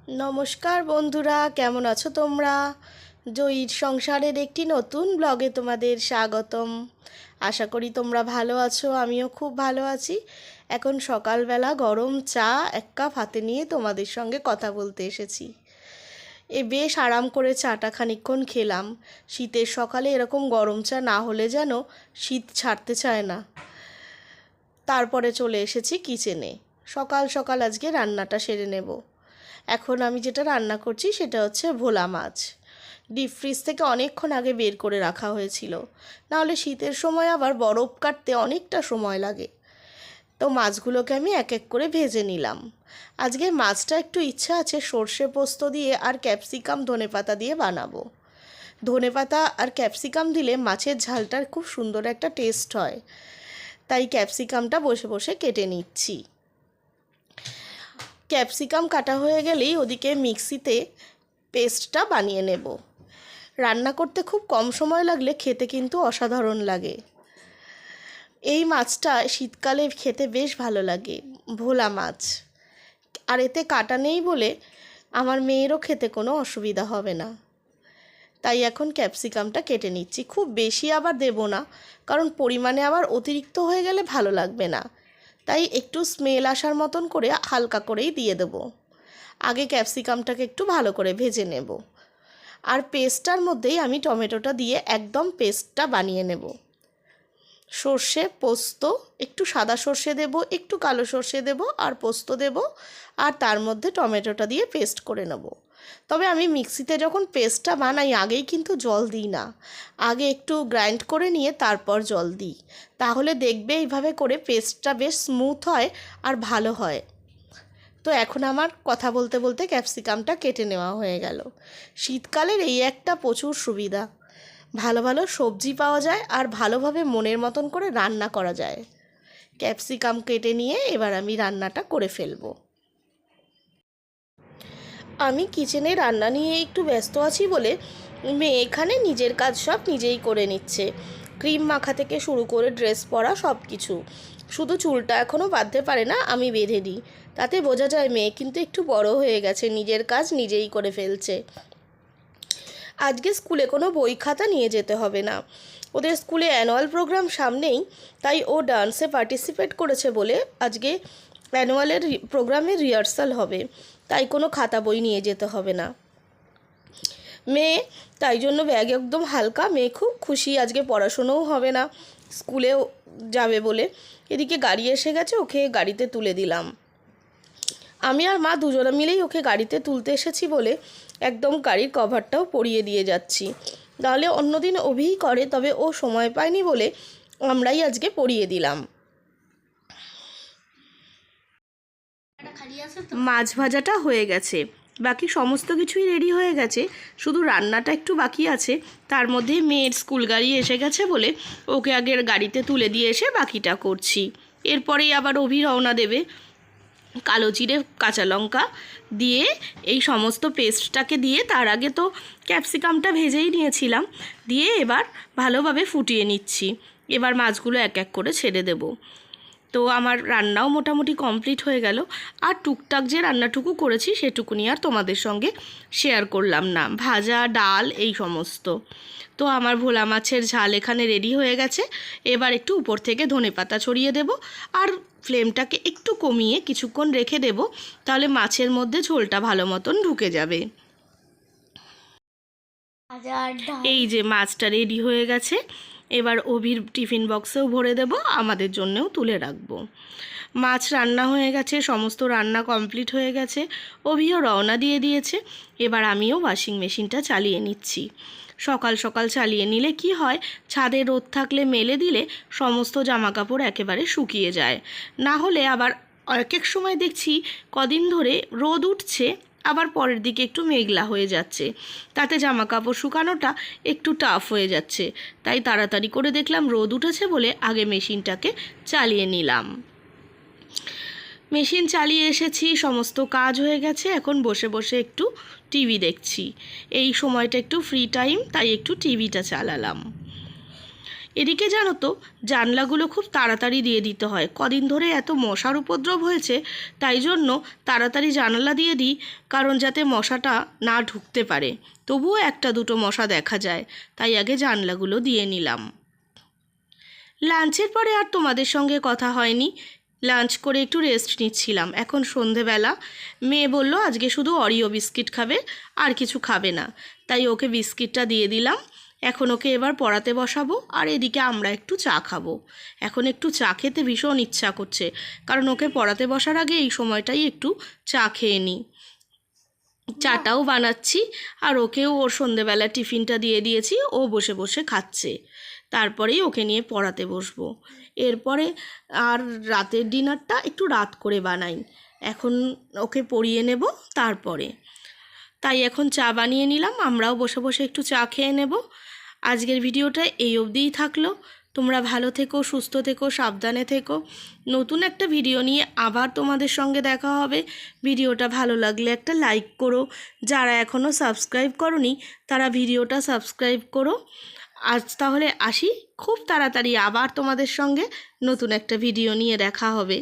নমস্কার বন্ধুরা, কেমন আছো তোমরা? জয়ীর সংসারের একটি নতুন ব্লগে তোমাদের স্বাগতম। আশা করি তোমরা ভালো আছো, আমিও খুব ভালো আছি। এখন সকালবেলা গরম চা এক কাপ হাতে নিয়ে তোমাদের সঙ্গে কথা বলতে এসেছি। বেশ আরাম করে চাটা খানিকক্ষণ খেলাম। শীতের সকালে এরকম গরম চা না হলে যেন শীত ছাড়তে চায় না। তারপরে চলে এসেছি কিচেনে। সকাল সকাল আজকে রান্নাটা সেরে নেব। এখন আমি যেটা রান্না করছি সেটা হচ্ছে ভোলা মাছ। ডিপ ফ্রিজ থেকে অনেকক্ষণ আগে বের করে রাখা হয়েছিল, নাহলে শীতের সময় আবার বরফ কাটতে অনেকটা সময় লাগে। তো মাছগুলোকে আমি এক এক করে ভেজে নিলাম। আজকে মাছটা একটু ইচ্ছা আছে সর্ষে পোস্ত দিয়ে আর ক্যাপসিকাম ধনেপাতা দিয়ে বানাবো। ধনেপাতা আর ক্যাপসিকাম দিলে মাছের ঝালটার খুব সুন্দর একটা টেস্ট হয়। তাই ক্যাপসিকামটা বসে বসে কেটে নিচ্ছি। ক্যাপসিকাম কাটা হয়ে গেলেই ওদিকে মিক্সিতে পেস্টটা বানিয়ে নেব। রান্না করতে খুব কম সময় লাগলে খেতে কিন্তু অসাধারণ লাগে। এই মাছটা শীতকালে খেতে বেশ ভালো লাগে, ভোলা মাছ। আর এতে কাটা নেই বলে আমার মেয়েরও খেতে কোনো অসুবিধা হবে না। তাই এখন ক্যাপসিকামটা কেটে নিচ্ছি। খুব বেশি আবার দেব না, কারণ পরিমাণে আবার অতিরিক্ত হয়ে গেলে ভালো লাগবে না। তাই একটু স্মেল আসার মতন করে হালকা করেই দিয়ে দেবো। আগে ক্যাপসিকামটাকে একটু ভালো করে ভেজে নেব। আর পেস্টটার মধ্যেই আমি টমেটোটা দিয়ে একদম পেস্টটা বানিয়ে নেব। সর্ষে পোস্ত, একটু সাদা সর্ষে দেব, একটু কালো সর্ষে দেব, আর পোস্ত দেব, আর তার মধ্যে টমেটোটা দিয়ে পেস্ট করে নেব। তবে আমি মিক্সিতে যখন পেস্টটা বানাই আগেই কিন্তু জল দিই না, আগে একটু গ্রাইন্ড করে নিয়ে তারপর জল দিই। তাহলে দেখবে এইভাবে করে পেস্টটা বেশ স্মুথ হয় আর ভালো হয়। তো এখন আমার কথা বলতে বলতে ক্যাপসিকামটা কেটে নেওয়া হয়ে গেল। শীতকালের এই একটা প্রচুর সুবিধা, ভালো ভালো সবজি পাওয়া যায় আর ভালোভাবে মনের মতন করে রান্না করা যায়। ক্যাপসিকাম কেটে নিয়ে এবার আমি রান্নাটা করে ফেলবো। আমি কিচেনে রান্না নিয়ে একটু ব্যস্ত আছি বলে মেয়ে এখানে নিজের কাজ সব নিজেই করে নিচ্ছে। ক্রিম মাখা থেকে শুরু করে ড্রেস পরা সব কিছু। শুধু চুলটা এখনও বাঁধতে পারে না, আমি বেঁধে দিই। তাতে বোঝা যায় মেয়ে কিন্তু একটু বড় হয়ে গেছে, নিজের কাজ নিজেই করে ফেলছে। আজকে স্কুলে কোনো বই খাতা নিয়ে যেতে হবে না। ওদের স্কুলে অ্যানুয়াল প্রোগ্রাম সামনেই, তাই ও ডান্সে পার্টিসিপেট করেছে বলে আজকে অ্যানুয়ালের প্রোগ্রামের রিহার্সাল হবে। তাই কোনো খাতা বই নিয়ে যেতে হবে না মেয়ে। তাই জন্য ব্যাগ একদম হালকা। মেয়ে খুব খুশি, আজকে পড়াশোনাও হবে না, স্কুলেও যাবে বলে। এদিকে গাড়ি এসে গেছে, ওকে গাড়িতে তুলে দিলাম। আমি আর মা দুজনে মিলেই ওকে গাড়িতে তুলতে এসেছি বলে একদম গাড়ির কভারটাও পরিয়ে দিয়ে যাচ্ছি। তাহলে অন্যদিন অভিই করে, তবে ও সময় পায়নি বলে আমরাই আজকে পরিয়ে দিলাম। মাছ ভাজাটা হয়ে গেছে, বাকি সমস্ত কিছুই রেডি হয়ে গেছে, শুধু রান্নাটা একটু বাকি আছে। তার মধ্যে মেয়ের স্কুল গাড়ি এসে গেছে বলে ওকে আগের গাড়িতে তুলে দিয়ে এসে বাকিটা করছি। এরপরেই আবার অভি রওনা দেবে। কালো জিরে কাঁচা লঙ্কা দিয়ে এই সমস্ত পেস্টটাকে দিয়ে, তার আগে তো ক্যাপসিকামটা ভেজেই নিয়েছিলাম, দিয়ে এবার ভালোভাবে ফুটিয়ে নিচ্ছি। এবার মাছগুলো এক এক করে ছেড়ে দেব। তো আমার রান্নাও মোটামুটি কমপ্লিট হয়ে গেল। আর টুকটাক যে রান্নাটুকু করেছি সেটুকুনি আর তোমাদের সঙ্গে শেয়ার করলাম না, ভাজা ডাল এই সমস্ত। তো আমার ভোলা মাছের ঝাল এখানে রেডি হয়ে গেছে। এবার একটু উপর থেকে ধনেপাতা ছড়িয়ে দেব, আর ফ্লেমটাকে একটু কমিয়ে কিছুক্ষণ রেখে দেব, তাহলে মাছের মধ্যে ঝোলটা ভালো মতন ঢুকে যাবে। এই যে মাছটা রেডি হয়ে গেছে, এবার অভির টিফিন বক্সেও ভরে দেব, আমাদের জন্যেও তুলে রাখবো। মাছ রান্না হয়ে গেছে, সমস্ত রান্না কমপ্লিট হয়ে গেছে। অভিও রওনা দিয়ে দিয়েছে। এবার আমিও ওয়াশিং মেশিনটা চালিয়ে নিচ্ছি। সকাল সকাল চালিয়ে নিলে কি হয়, ছাদে রোদ থাকলে মেলে দিলে সমস্ত জামাকাপড় একেবারে শুকিয়ে যায়। না হলে আবার এক এক সময় দেখছি কদিন ধরে রোদ উঠছে, আবার পরের দিকে একটু মেঘলা হয়ে যাচ্ছে, তাতে জামা কাপড় শুকানোটা একটু টাফ হয়ে যাচ্ছে। তাই তাড়াতাড়ি করে দেখলাম রোদ উঠেছে বলে আগে মেশিনটাকে চালিয়ে নিলাম। মেশিন চালিয়ে এসেছি, সমস্ত কাজ হয়ে গেছে। এখন বসে বসে একটু টিভি দেখছি। এই সময়টা একটু ফ্রি টাইম, তাই একটু টিভিটা চালালাম। এদিকে জানো তো, জানলাগুলো খুব তাড়াতাড়ি দিয়ে দিতে হয়। কদিন ধরে এত মশার উপদ্রব হয়েছে, তাই জন্য তাড়াতাড়ি জানালা দিয়ে দিই, কারণ যাতে মশাটা না ঢুকতে পারে। তবুও একটা দুটো মশা দেখা যায়, তাই আগে জানলাগুলো দিয়ে নিলাম। লাঞ্চের পরে আর তোমাদের সঙ্গে কথা হয়নি। লাঞ্চ করে একটু রেস্ট নিচ্ছিলাম। এখন সন্ধেবেলা। মেয়ে বলল আজকে শুধু অরিও বিস্কিট খাবে, আর কিছু খাবে না, তাই ওকে বিস্কিটটা দিয়ে দিলাম। এখন ওকে এবার পড়াতে বসাবো, আর এদিকে আমরা একটু চা খাবো। এখন একটু চা খেতে ভীষণ ইচ্ছা করছে, কারণ ওকে পড়াতে বসার আগে এই সময়টাই একটু চা খেয়ে নিই। চাটাও বানাচ্ছি, আর ওকেও ওর সন্ধেবেলা টিফিনটা দিয়ে দিয়েছি, ও বসে বসে খাচ্ছে। তারপরেই ওকে নিয়ে পড়াতে বসবো। এরপরে আর রাতের ডিনারটা একটু রাত করে বানাই। এখন ওকে পড়িয়ে নেব তারপরে। তাই এখন চা বানিয়ে নিলাম, আমরাও বসে বসে একটু চা খেয়ে নেব। আজকের ভিডিওটা এই অবধিই থাকলো। তোমরা ভালো থেকো, সুস্থ থেকো, সাবধানে থেকো। নতুন একটা ভিডিও নিয়ে আবার তোমাদের সঙ্গে দেখা হবে। ভিডিওটা ভালো লাগলে একটা লাইক করো। যারা এখনও সাবস্ক্রাইব করোনি তারা ভিডিওটা সাবস্ক্রাইব করো। আজ তাহলে আসি, খুব তাড়াতাড়ি আবার তোমাদের সঙ্গে নতুন একটা ভিডিও নিয়ে দেখা হবে।